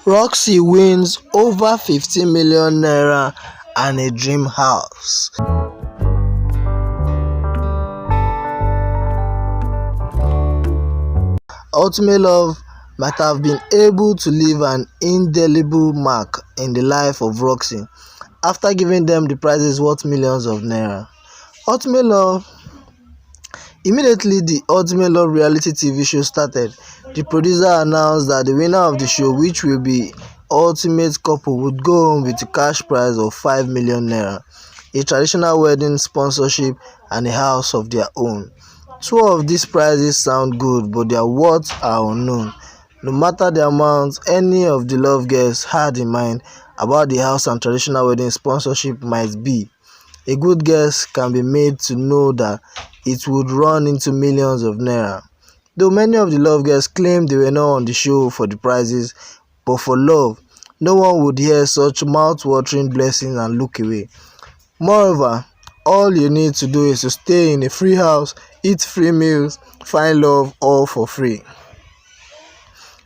Roksie wins over 50 million naira and a dream house. Ultimate Love might have been able to leave an indelible mark in the life of Roksie after giving them the prizes worth millions of naira. Ultimate Love Immediately the Ultimate Love reality TV show started, the producer announced that the winner of the show, which will be ultimate couple, would go home with a cash prize of 5 million naira, a traditional wedding sponsorship, and a house of their own. Two of these prizes sound good, but their worths are unknown. No matter the amount any of the love guests had in mind about the house and traditional wedding sponsorship might be, a good guess can be made to know that it would run into millions of naira. Though many of the love guests claimed they were not on the show for the prizes, but for love, no one would hear such mouth-watering blessings and look away. Moreover, all you need to do is to stay in a free house, eat free meals, find love all for free.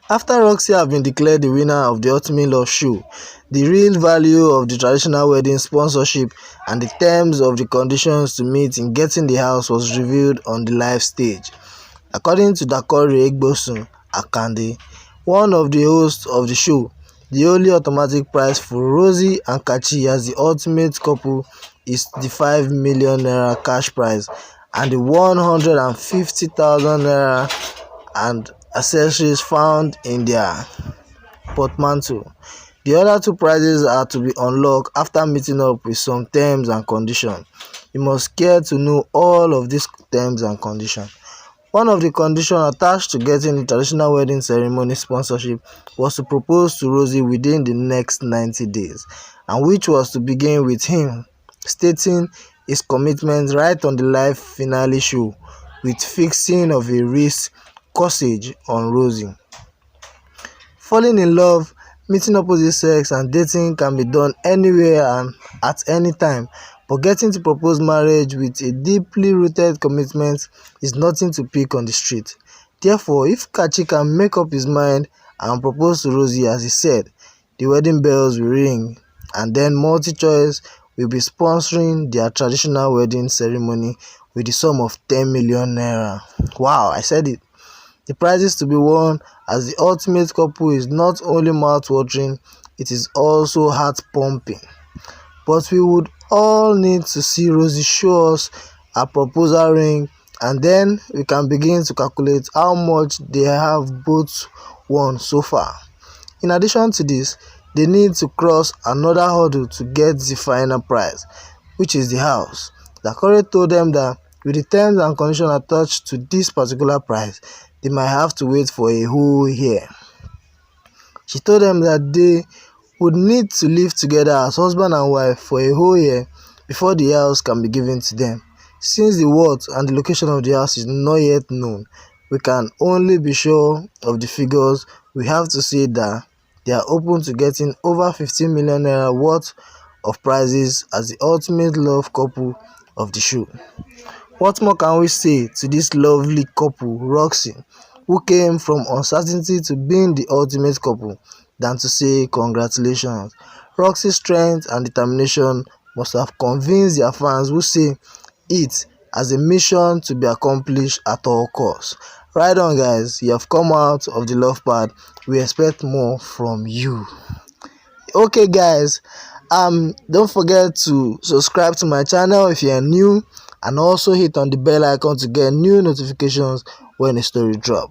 After Roksie had been declared the winner of the Ultimate Love show, the real value of the traditional wedding sponsorship and the terms of the conditions to meet in getting the house was revealed on the live stage. According to Dakori Egbosun Akande, one of the hosts of the show, the only automatic prize for Roksie and Kachi as the ultimate couple is the 5 million naira cash prize and the 150,000 naira and accessories found in their portmanteau. The other two prizes are to be unlocked after meeting up with some terms and conditions. You must care to know all of these terms and conditions. One of the conditions attached to getting the traditional wedding ceremony sponsorship was to propose to Roksie within the next 90 days, and which was to begin with him stating his commitment right on the live finale show with fixing of a wrist corsage on Roksie. Falling in love, meeting opposite sex and dating can be done anywhere and at any time, but getting to propose marriage with a deeply rooted commitment is nothing to pick on the street. Therefore, if Kachi can make up his mind and propose to Roksie as he said, the wedding bells will ring, and then MultiChoice will be sponsoring their traditional wedding ceremony with the sum of 10 million naira. Wow, I said it. The prizes to be won as the ultimate couple is not only mouth-watering, it is also heart-pumping. But we would all need to see Roksie show us her proposal ring, and then we can begin to calculate how much they have both won so far. In addition to this, they need to cross another hurdle to get the final prize, which is the house. Dakore told them that with the terms and conditions attached to this particular prize, they might have to wait for a whole year. She told them that they would need to live together as husband and wife for a whole year before the house can be given to them. Since the worth and the location of the house is not yet known, we can only be sure of the figures. We have to say that they are open to getting over 15 million naira worth of prizes as the ultimate love couple of the show. What more can we say to this lovely couple, Roksie, who came from uncertainty to being the ultimate couple, than to say congratulations? Roksie's strength and determination must have convinced their fans who see it as a mission to be accomplished at all costs. Right on guys, you have come out of the love part. We expect more from you. Okay guys, don't forget to subscribe to my channel if you are new, and also hit on the bell icon to get new notifications when a story drop.